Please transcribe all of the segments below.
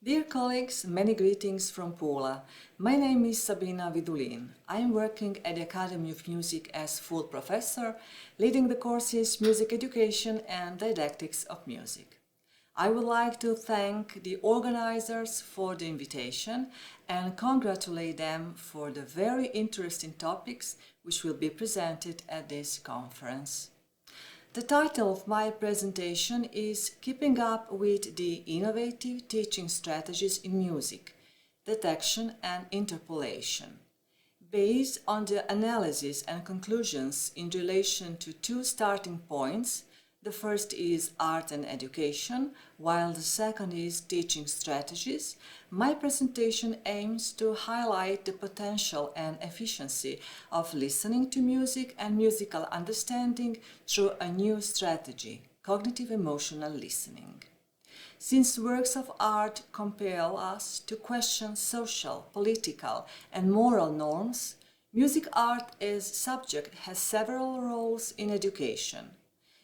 Dear colleagues, many greetings from Pula. My name is Sabina Vidulin. I am working at the Academy of Music as full professor, leading the courses Music Education and Didactics of Music. I would like to thank the organizers for the invitation and congratulate them for the very interesting topics which will be presented at this conference. The title of my presentation is Keeping Up with the Innovative Teaching Strategies in Music, Detection and Interpolation, based on the analysis and conclusions in relation to two starting points. The first is art and education, while the second is teaching strategies. My presentation aims to highlight the potential and efficiency of listening to music and musical understanding through a new strategy, cognitive emotional listening. Since works of art compel us to question social, political, and moral norms, music art as subject has several roles in education.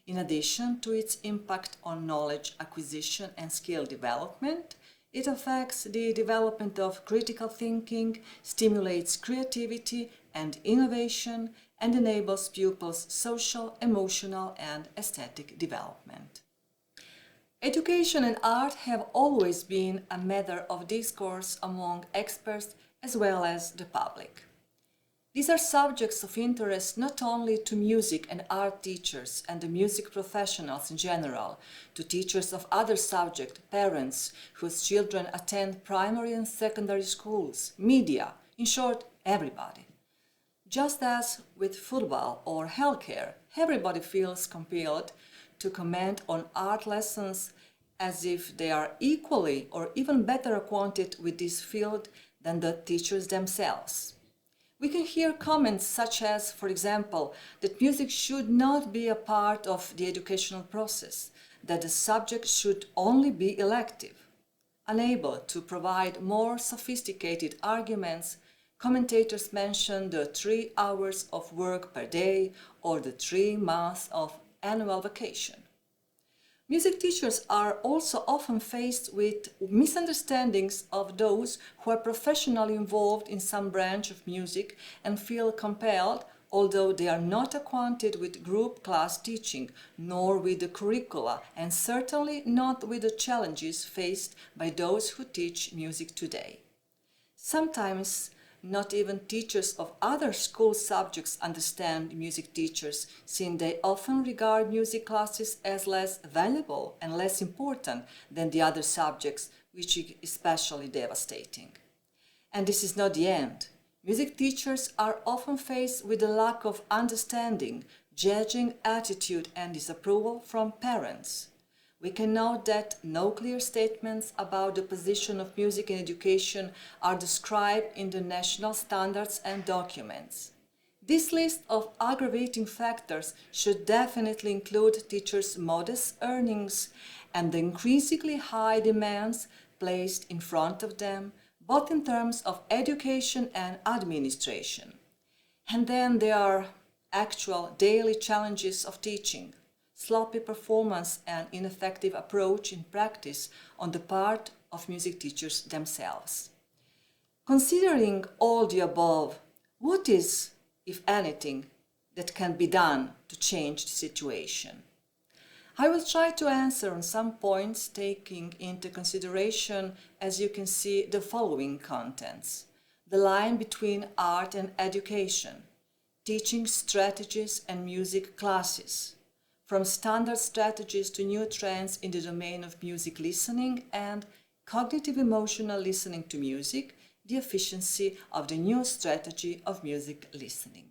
In addition to its impact on knowledge acquisition and skill development, it affects the development of critical thinking, stimulates creativity and innovation, and enables pupils' social, emotional, and aesthetic development. Education and art have always been a matter of discourse among experts as well as the public. These are subjects of interest not only to music and art teachers and the music professionals in general, to teachers of other subjects, parents whose children attend primary and secondary schools, media, in short, everybody. Just as with football or healthcare, everybody feels compelled to comment on art lessons as if they are equally or even better acquainted with this field than the teachers themselves. We can hear comments such as, for example, that music should not be a part of the educational process, that the subject should only be elective. Unable to provide more sophisticated arguments, commentators mention the 3 hours of work per day or the 3 months of annual vacation. Music teachers are also often faced with misunderstandings of those who are professionally involved in some branch of music and feel compelled, although they are not acquainted with group class teaching, nor with the curricula, and certainly not with the challenges faced by those who teach music today. Sometimes not even teachers of other school subjects understand music teachers, since they often regard music classes as less valuable and less important than the other subjects, which is especially devastating. And this is not the end. Music teachers are often faced with a lack of understanding, judging attitude and disapproval from parents. We can note that no clear statements about the position of music in education are described in the national standards and documents. This list of aggravating factors should definitely include teachers' modest earnings and the increasingly high demands placed in front of them, both in terms of education and administration. And then there are actual daily challenges of teaching, sloppy performance and ineffective approach in practice on the part of music teachers themselves. Considering all the above, what is, if anything, that can be done to change the situation? I will try to answer on some points taking into consideration, as you can see, the following contents: the line between art and education, teaching strategies and music classes, from standard strategies to new trends in the domain of music listening, and cognitive emotional listening to music, the efficiency of the new strategy of music listening.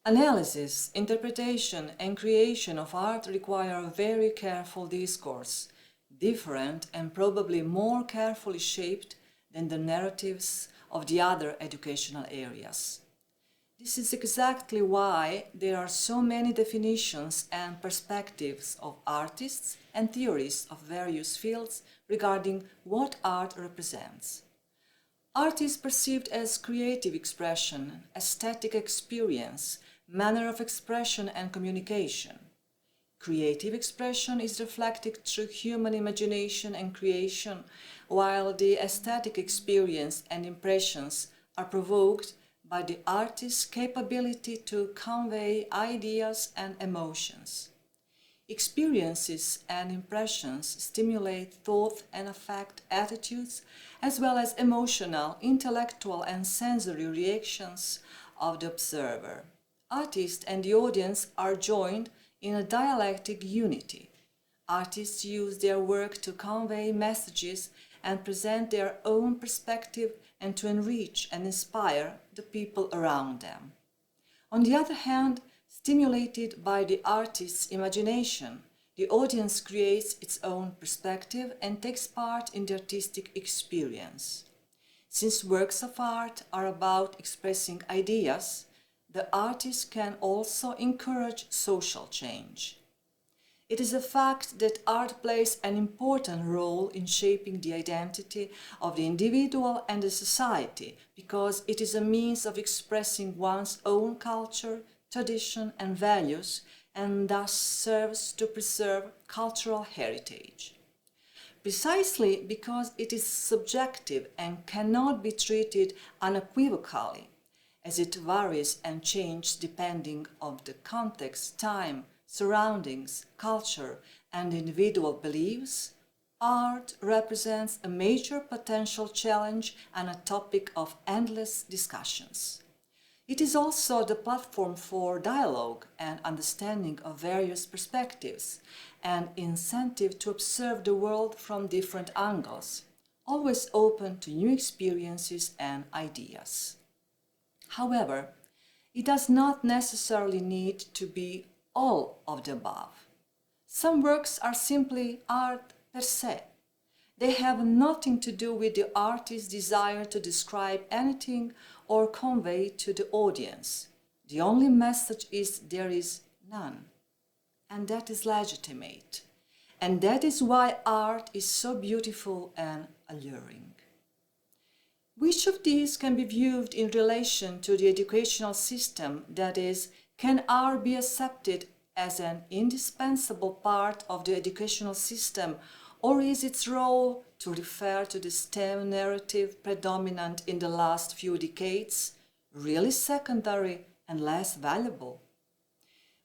Analysis, interpretation, and creation of art require a very careful discourse, different and probably more carefully shaped than the narratives of the other educational areas. This is exactly why there are so many definitions and perspectives of artists and theories of various fields regarding what art represents. Art is perceived as creative expression, aesthetic experience, manner of expression and communication. Creative expression is reflected through human imagination and creation, while the aesthetic experience and impressions are provoked by the artist's capability to convey ideas and emotions. Experiences and impressions stimulate thought and affect attitudes, as well as emotional, intellectual, and sensory reactions of the observer. Artist and the audience are joined in a dialectic unity. Artists use their work to convey messages and present their own perspective and to enrich and inspire the people around them. On the other hand, stimulated by the artist's imagination, the audience creates its own perspective and takes part in the artistic experience. Since works of art are about expressing ideas, the artist can also encourage social change. It is a fact that art plays an important role in shaping the identity of the individual and the society because it is a means of expressing one's own culture, tradition, and values, and thus serves to preserve cultural heritage. Precisely because it is subjective and cannot be treated unequivocally, as it varies and changes depending on the context, time, surroundings, culture, and individual beliefs, art represents a major potential challenge and a topic of endless discussions. It is also the platform for dialogue and understanding of various perspectives, an incentive to observe the world from different angles, always open to new experiences and ideas. However, it does not necessarily need to be all of the above. Some works are simply art per se. They have nothing to do with the artist's desire to describe anything or convey to the audience. The only message is there is none, and that is legitimate. And that is why art is so beautiful and alluring. Which of these can be viewed in relation to the educational system, that is, can art be accepted as an indispensable part of the educational system, or is its role to refer to the STEM narrative predominant in the last few decades really secondary and less valuable?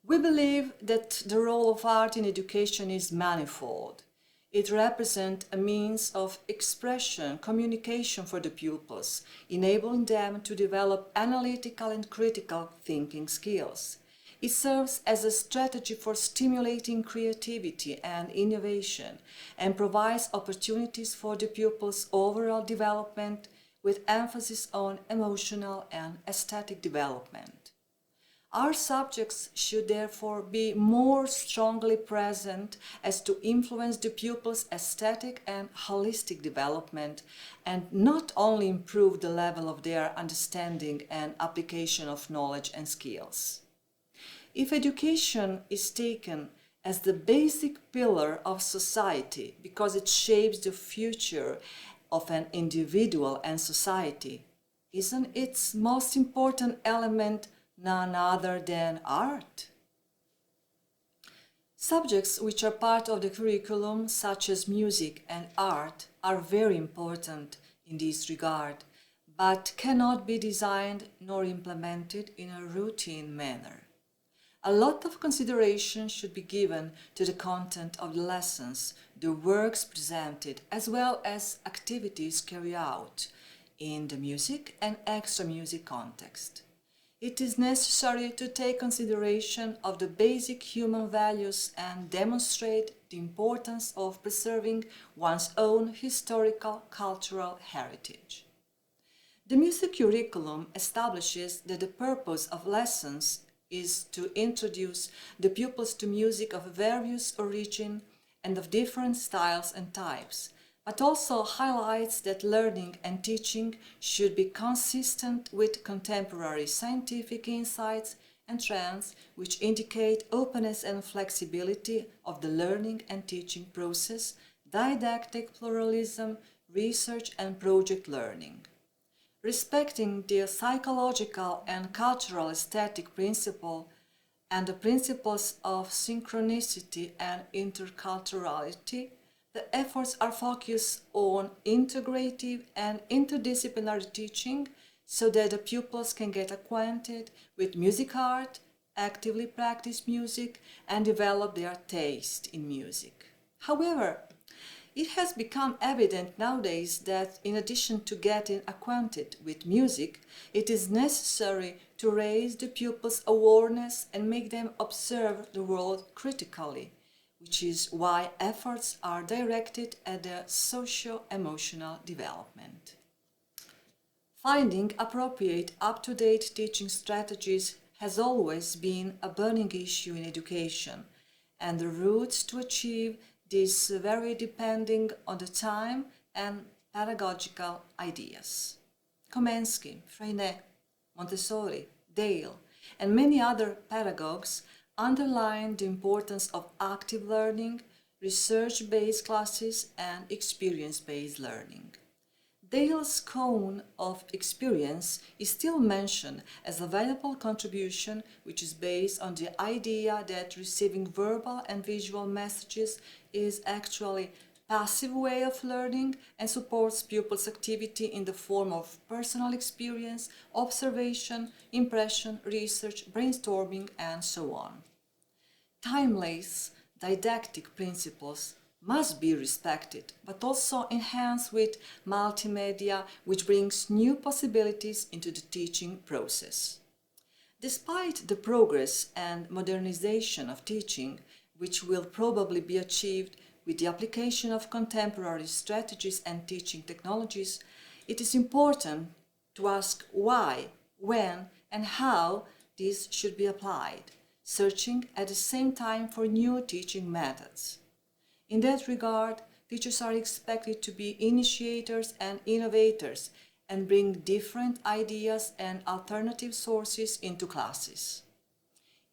We believe that the role of art in education is manifold. It represents a means of expression, communication for the pupils, enabling them to develop analytical and critical thinking skills. It serves as a strategy for stimulating creativity and innovation and provides opportunities for the pupils' overall development with emphasis on emotional and aesthetic development. Our subjects should therefore be more strongly present as to influence the pupils' aesthetic and holistic development and not only improve the level of their understanding and application of knowledge and skills. If education is taken as the basic pillar of society because it shapes the future of an individual and society, isn't its most important element none other than art? Subjects which are part of the curriculum, such as music and art, are very important in this regard, but cannot be designed nor implemented in a routine manner. A lot of consideration should be given to the content of the lessons, the works presented, as well as activities carried out in the music and extra music context. It is necessary to take consideration of the basic human values and demonstrate the importance of preserving one's own historical cultural heritage. The music curriculum establishes that the purpose of lessons is to introduce the pupils to music of various origin and of different styles and types, but also highlights that learning and teaching should be consistent with contemporary scientific insights and trends which indicate openness and flexibility of the learning and teaching process, didactic pluralism, research and project learning. Respecting the psychological and cultural aesthetic principle and the principles of synchronicity and interculturality, the efforts are focused on integrative and interdisciplinary teaching so that the pupils can get acquainted with music art, actively practice music, and develop their taste in music. However, it has become evident nowadays that in addition to getting acquainted with music, it is necessary to raise the pupils' awareness and make them observe the world critically, which is why efforts are directed at their socio-emotional development. Finding appropriate, up-to-date teaching strategies has always been a burning issue in education, and the routes to achieve this vary depending on the time and pedagogical ideas. Komensky, Freinet, Montessori, Dale, and many other pedagogues underline the importance of active learning, research-based classes, and experience-based learning. Dale's cone of experience is still mentioned as a valuable contribution which is based on the idea that receiving verbal and visual messages is actually a passive way of learning and supports pupils' activity in the form of personal experience, observation, impression, research, brainstorming, and so on. Timeless didactic principles must be respected, but also enhanced with multimedia, which brings new possibilities into the teaching process. Despite the progress and modernization of teaching, which will probably be achieved with the application of contemporary strategies and teaching technologies, it is important to ask why, when, and how these should be applied, searching at the same time for new teaching methods. In that regard, teachers are expected to be initiators and innovators and bring different ideas and alternative sources into classes.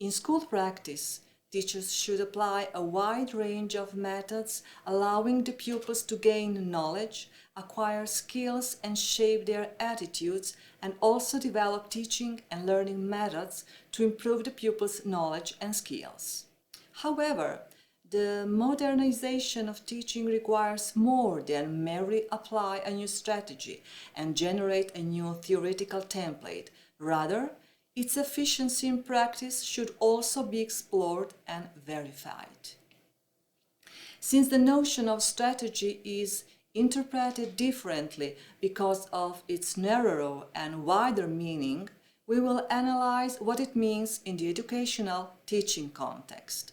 In school practice, teachers should apply a wide range of methods allowing the pupils to gain knowledge, acquire skills, and shape their attitudes, and also develop teaching and learning methods to improve the pupils' knowledge and skills. However, the modernization of teaching requires more than merely apply a new strategy and generate a new theoretical template. Rather, its efficiency in practice should also be explored and verified. Since the notion of strategy is interpreted differently because of its narrower and wider meaning, we will analyze what it means in the educational teaching context.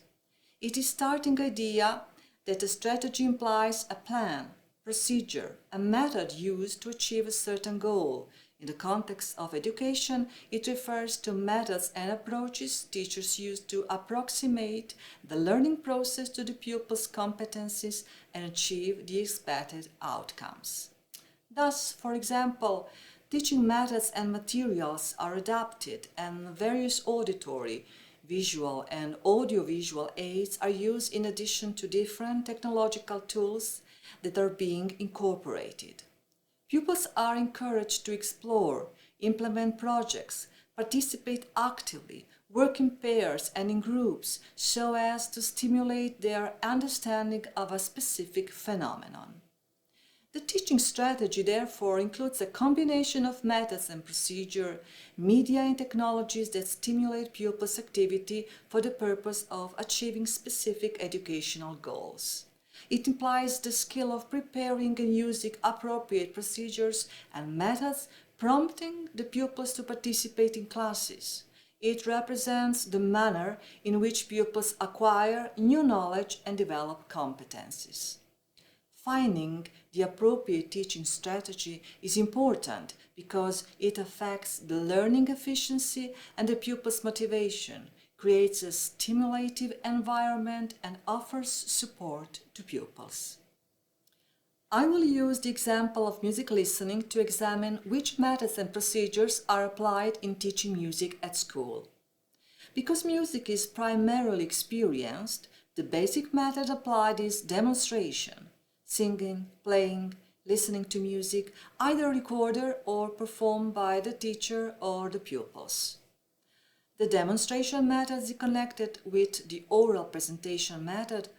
It is starting idea that a strategy implies a plan, procedure, a method used to achieve a certain goal. In the context of education, it refers to methods and approaches teachers use to approximate the learning process to the pupils' competencies and achieve the expected outcomes. Thus, for example, teaching methods and materials are adapted and various auditory, visual and audiovisual aids are used in addition to different technological tools that are being incorporated. Pupils are encouraged to explore, implement projects, participate actively, work in pairs and in groups so as to stimulate their understanding of a specific phenomenon. The teaching strategy, therefore, includes a combination of methods and procedure, media and technologies that stimulate pupils' activity for the purpose of achieving specific educational goals. It implies the skill of preparing and using appropriate procedures and methods, prompting the pupils to participate in classes. It represents the manner in which pupils acquire new knowledge and develop competencies. Finding the appropriate teaching strategy is important because it affects the learning efficiency and the pupil's motivation, creates a stimulative environment, and offers support to pupils. I will use the example of music listening to examine which methods and procedures are applied in teaching music at school. Because music is primarily experienced, the basic method applied is demonstration. Singing, playing, listening to music, either recorded or performed by the teacher or the pupils. The demonstration method is connected with the oral presentation method,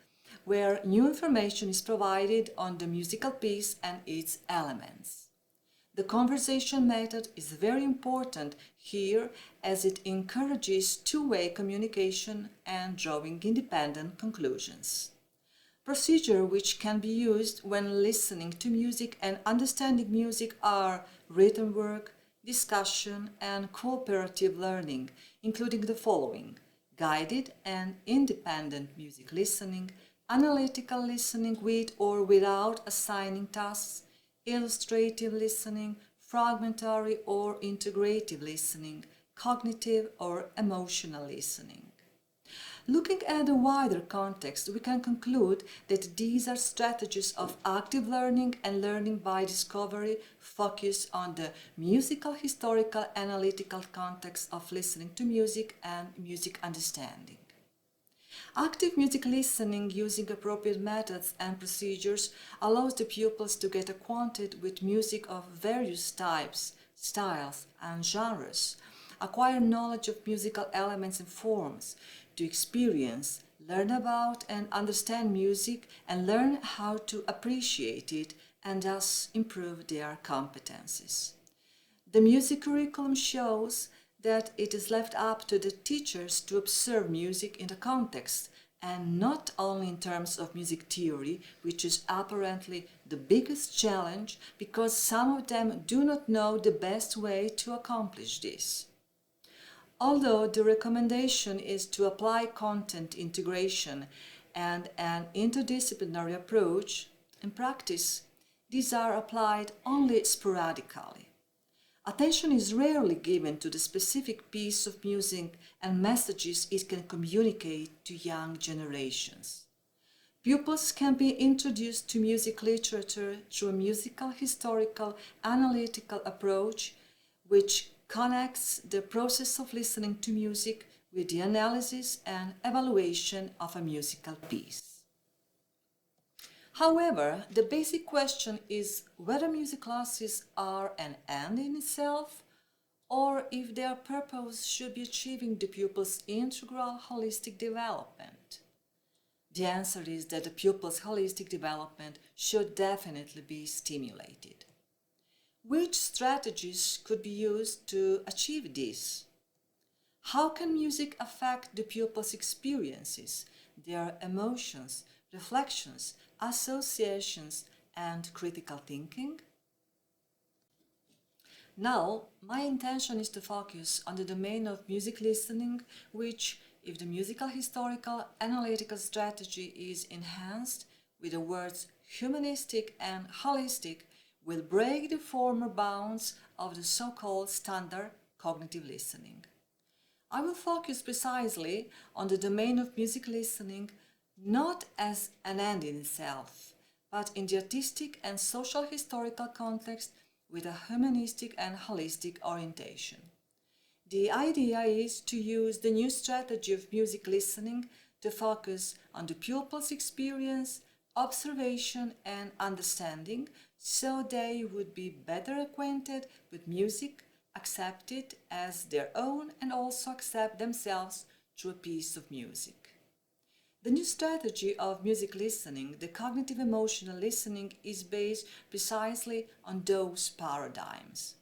where new information is provided on the musical piece and its elements. The conversation method is very important here as it encourages two-way communication and drawing independent conclusions. Procedures which can be used when listening to music and understanding music are written work, discussion, and cooperative learning, including the following: guided and independent music listening, analytical listening with or without assigning tasks, illustrative listening, fragmentary or integrative listening, cognitive or emotional listening. Looking at the wider context, we can conclude that these are strategies of active learning and learning by discovery focused on the musical, historical, analytical context of listening to music and music understanding. Active music listening using appropriate methods and procedures allows the pupils to get acquainted with music of various types, styles, and genres, acquire knowledge of musical elements and forms, to experience, learn about and understand music, and learn how to appreciate it and thus improve their competencies. The music curriculum shows that it is left up to the teachers to observe music in the context and not only in terms of music theory, which is apparently the biggest challenge because some of them do not know the best way to accomplish this. Although the recommendation is to apply content integration and an interdisciplinary approach, in practice, these are applied only sporadically. Attention is rarely given to the specific piece of music and messages it can communicate to young generations. Pupils can be introduced to music literature through a musical, historical, analytical approach which connects the process of listening to music with the analysis and evaluation of a musical piece. However, the basic question is whether music classes are an end in itself or if their purpose should be achieving the pupil's integral holistic development. The answer is that the pupil's holistic development should definitely be stimulated. Which strategies could be used to achieve this? How can music affect the pupil's experiences, their emotions, reflections, associations, and critical thinking? Now, my intention is to focus on the domain of music listening, which, if the musical, historical, analytical strategy is enhanced with the words humanistic and holistic, will break the former bounds of the so-called standard cognitive listening. I will focus precisely on the domain of music listening not as an end in itself, but in the artistic and social historical context with a humanistic and holistic orientation. The idea is to use the new strategy of music listening to focus on the pupil's experience, observation, and understanding so they would be better acquainted with music, accept it as their own, and also accept themselves through a piece of music. The new strategy of music listening, the cognitive emotional listening, is based precisely on those paradigms.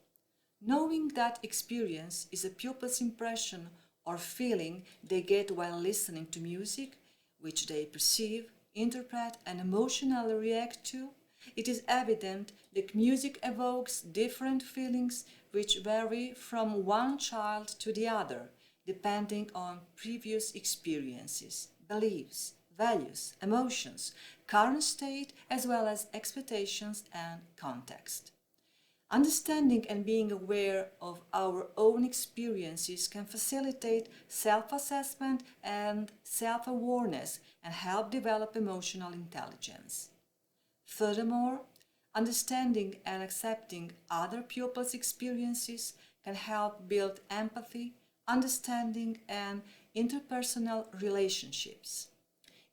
Knowing that experience is a pupil's impression or feeling they get while listening to music, which they perceive, interpret, and emotionally react to, it is evident that music evokes different feelings which vary from one child to the other, depending on previous experiences, beliefs, values, emotions, current state, as well as expectations and context. Understanding and being aware of our own experiences can facilitate self-assessment and self-awareness and help develop emotional intelligence. Furthermore, understanding and accepting other pupils' experiences can help build empathy, understanding, and interpersonal relationships.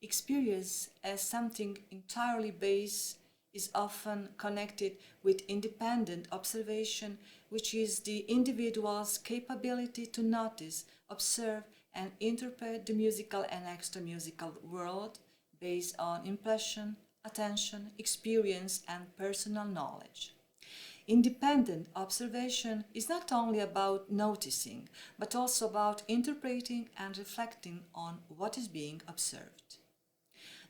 Experience as something entirely based is often connected with independent observation, which is the individual's capability to notice, observe, and interpret the musical and extra-musical world based on impression, attention, experience, and personal knowledge. Independent observation is not only about noticing, but also about interpreting and reflecting on what is being observed.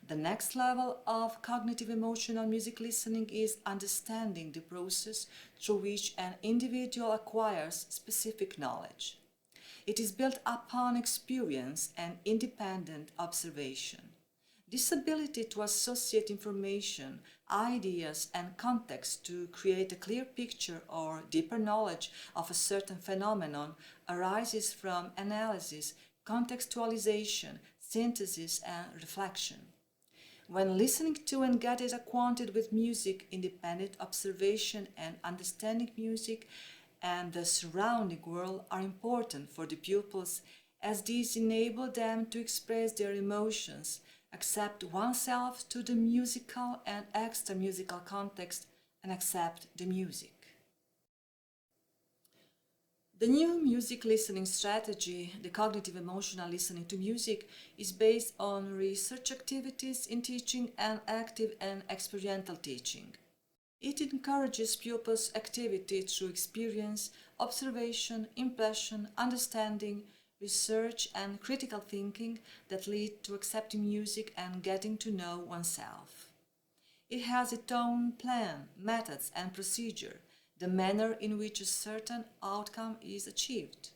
The next level of cognitive emotional music listening is understanding the process through which an individual acquires specific knowledge. It is built upon experience and independent observation. This ability to associate information, ideas, and context to create a clear picture or deeper knowledge of a certain phenomenon arises from analysis, contextualization, synthesis, and reflection. When listening to and getting acquainted with music, independent observation and understanding music and the surrounding world are important for the pupils, as these enable them to express their emotions, accept oneself to the musical and extra-musical context, and accept the music. The new music listening strategy, the cognitive emotional listening to music, is based on research activities in teaching and active and experiential teaching. It encourages pupils' activity through experience, observation, impression, understanding, research, and critical thinking that lead to accepting music and getting to know oneself. It has its own plan, methods, and procedure, the manner in which a certain outcome is achieved.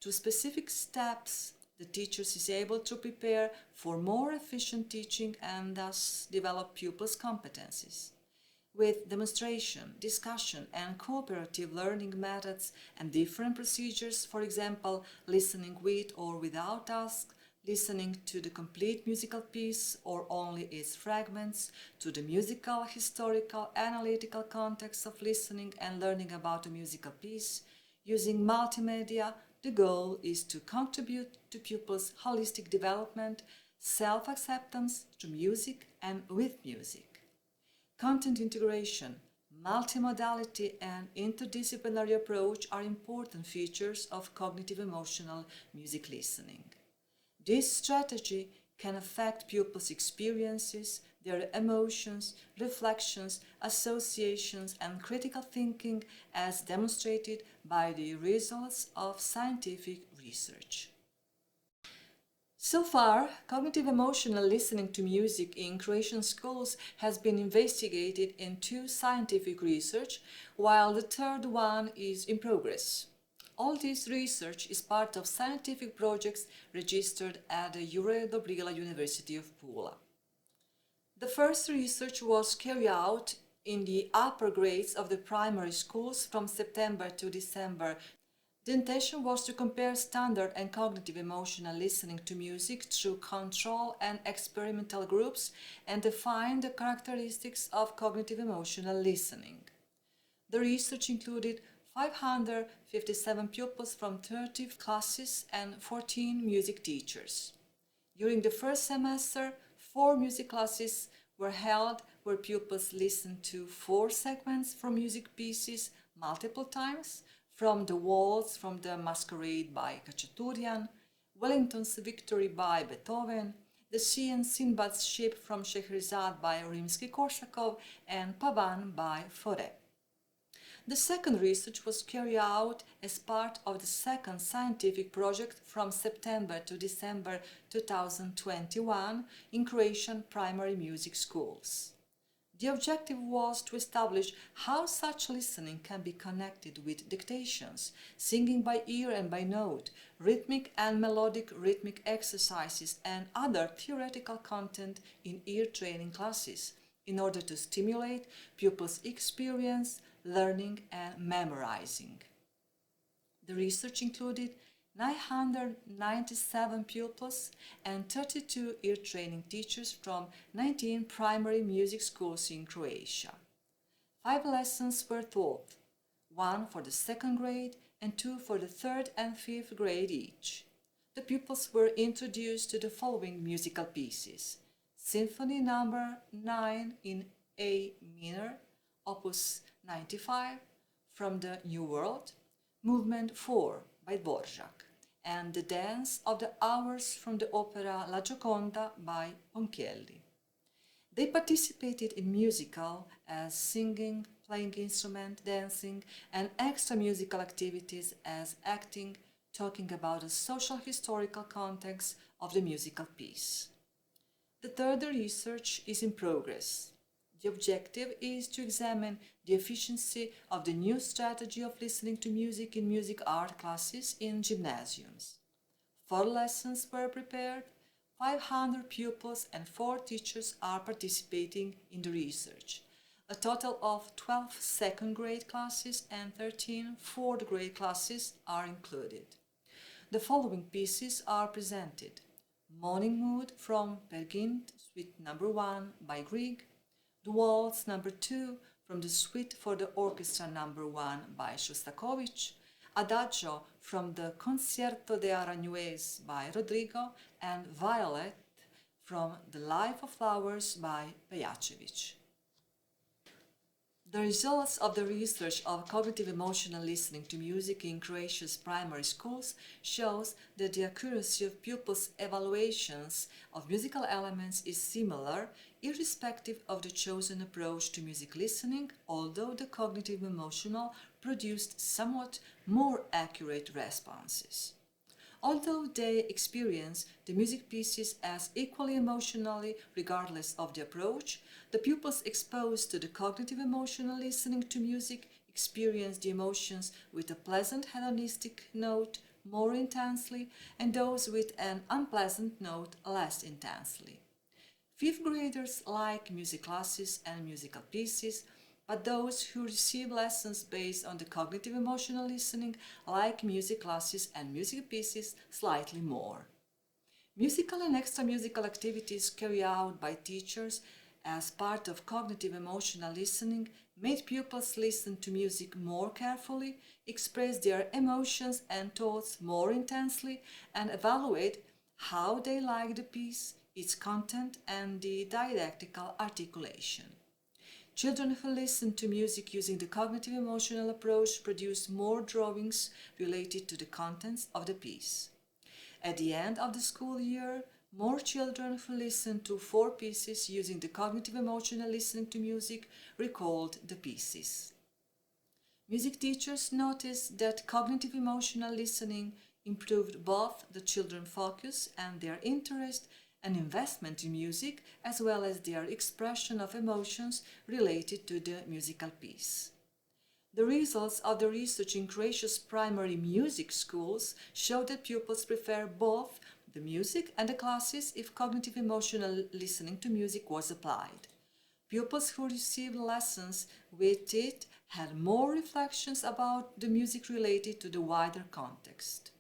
Through specific steps, the teacher is able to prepare for more efficient teaching and thus develop pupils' competencies. With demonstration, discussion, and cooperative learning methods and different procedures, for example, listening with or without tasks, listening to the complete musical piece or only its fragments, to the musical, historical, analytical context of listening and learning about a musical piece, using multimedia, the goal is to contribute to pupils' holistic development, self-acceptance through music and with music. Content integration, multimodality, and interdisciplinary approach are important features of cognitive emotional music listening. This strategy can affect pupils' experiences, their emotions, reflections, associations, and critical thinking as demonstrated by the results of scientific research. So far, cognitive emotional listening to music in Croatian schools has been investigated in 2 scientific research, while the third one is in progress. All this research is part of scientific projects registered at the Dobrila University of Pula. The first research was carried out in the upper grades of the primary schools from September to December. The intention was to compare standard and cognitive emotional listening to music through control and experimental groups and define the characteristics of cognitive emotional listening. The research included 557 pupils from 30 classes and 14 music teachers. During the first semester, 4 music classes were held where pupils listened to 4 segments from music pieces multiple times, from the Waltz from the Masquerade by Khachaturian, Wellington's Victory by Beethoven, the Sea and Sinbad's Ship from Scheherazade by Rimsky-Korsakov, and Pavan by Fauré. The second research was carried out as part of the second scientific project from September to December 2021 in Croatian primary music schools. The objective was to establish how such listening can be connected with dictations, singing by ear and by note, rhythmic and melodic rhythmic exercises, and other theoretical content in ear training classes, in order to stimulate pupils' experience, learning, and memorizing. The research included 997 pupils and 32 ear training teachers from 19 primary music schools in Croatia. 5 lessons were taught, 1 for the 2nd grade and 2 for the 3rd and 5th grade each. The pupils were introduced to the following musical pieces: Symphony No. 9 in A minor, opus 95, from the New World, movement 4 by Dvorak, and the Dance of the Hours from the opera La Gioconda by Ponchielli. They participated in musical as singing, playing instrument, dancing, and extra musical activities as acting, talking about the social historical context of the musical piece. The third research is in progress. The objective is to examine the efficiency of the new strategy of listening to music in music art classes in gymnasiums. 4 lessons were prepared, 500 pupils and 4 teachers are participating in the research. A total of 12 second grade classes and 13 fourth grade classes are included. The following pieces are presented. Morning Mood from Per Gynt, Suite No. 1 by Grieg, the Waltz No. 2 from the Suite for the Orchestra No. 1 by Shostakovich, Adagio from the Concierto de Aranjuez by Rodrigo, and Violet from The Life of Flowers by Pejacevic. The results of the research of cognitive emotional listening to music in Croatia's primary schools shows that the accuracy of pupils' evaluations of musical elements is similar, irrespective of the chosen approach to music listening, although the cognitive emotional produced somewhat more accurate responses. Although they experience the music pieces as equally emotionally regardless of the approach, the pupils exposed to the cognitive emotional listening to music experience the emotions with a pleasant hedonistic note more intensely and those with an unpleasant note less intensely. 5th graders like music classes and musical pieces, but those who receive lessons based on the cognitive emotional listening like music classes and music pieces slightly more. Musical and extra musical activities carried out by teachers as part of cognitive emotional listening made pupils listen to music more carefully, express their emotions and thoughts more intensely, and evaluate how they like the piece, its content, and the didactical articulation. Children who listen to music using the cognitive emotional approach produce more drawings related to the contents of the piece. At the end of the school year, more children who listened to 4 pieces using the cognitive emotional listening to music recalled the pieces. Music teachers noticed that cognitive emotional listening improved both the children's focus and their interest and investment in music, as well as their expression of emotions related to the musical piece. The results of the research in Croatia's primary music schools show that pupils prefer both the music and the classes if cognitive emotional listening to music was applied. Pupils who received lessons with it had more reflections about the music related to the wider context.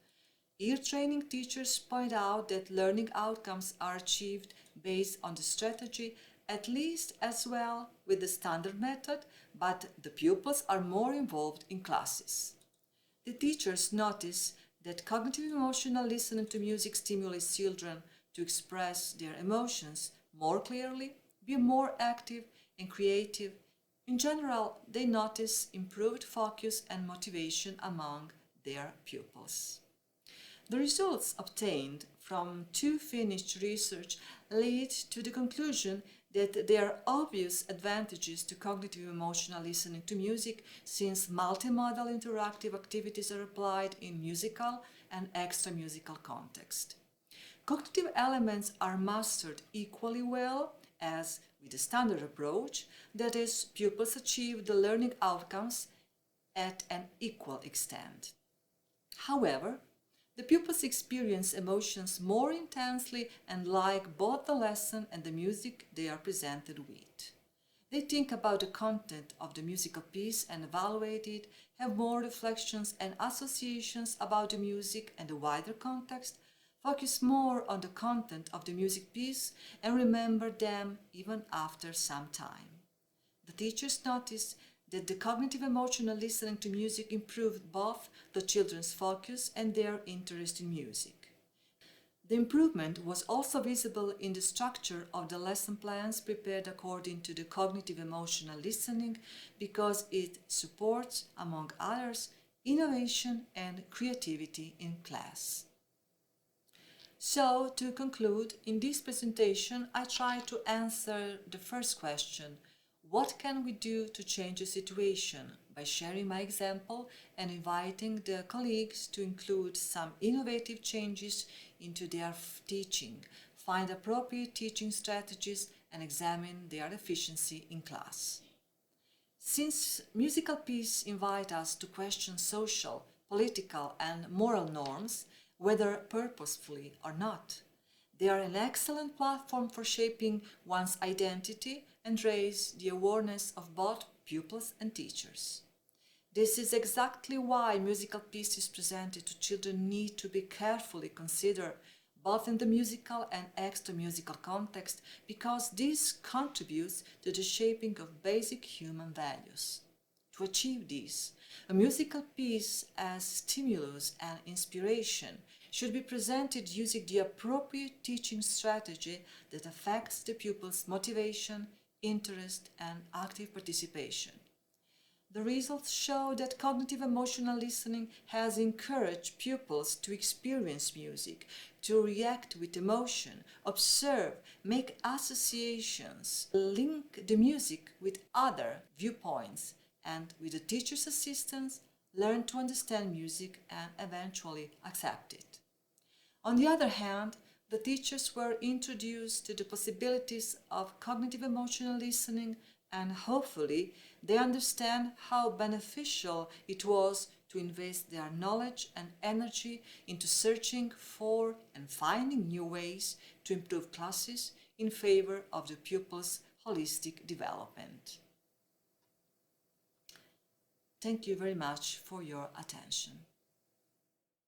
Ear training teachers point out that learning outcomes are achieved based on the strategy at least as well with the standard method, but the pupils are more involved in classes. The teachers notice that cognitive emotional listening to music stimulates children to express their emotions more clearly, be more active and creative. In general, they notice improved focus and motivation among their pupils. The results obtained from 2 finished research lead to the conclusion that there are obvious advantages to cognitive emotional listening to music since multimodal interactive activities are applied in musical and extra musical context. Cognitive elements are mastered equally well as with the standard approach, that is, pupils achieve the learning outcomes at an equal extent. However, the pupils experience emotions more intensely and like both the lesson and the music they are presented with. They think about the content of the musical piece and evaluate it, have more reflections and associations about the music and the wider context, focus more on the content of the music piece, and remember them even after some time. The teachers notice that the cognitive emotional listening to music improved both the children's focus and their interest in music. The improvement was also visible in the structure of the lesson plans prepared according to the cognitive emotional listening because it supports, among others, innovation and creativity in class. So, to conclude, in this presentation I try to answer the first question: what can we do to change the situation? By sharing my example and inviting the colleagues to include some innovative changes into their teaching, find appropriate teaching strategies and examine their efficiency in class. Since musical piece invite us to question social, political and moral norms, whether purposefully or not, they are an excellent platform for shaping one's identity and raise the awareness of both pupils and teachers. This is exactly why musical pieces presented to children need to be carefully considered both in the musical and extra-musical context, because this contributes to the shaping of basic human values. To achieve this, a musical piece as stimulus and inspiration should be presented using the appropriate teaching strategy that affects the pupil's motivation, interest, and active participation. The results show that cognitive emotional listening has encouraged pupils to experience music, to react with emotion, observe, make associations, link the music with other viewpoints, and with the teacher's assistance, learn to understand music and eventually accept it. On the other hand, the teachers were introduced to the possibilities of cognitive emotional listening, and hopefully they understand how beneficial it was to invest their knowledge and energy into searching for and finding new ways to improve classes in favor of the pupils' holistic development. Thank you very much for your attention.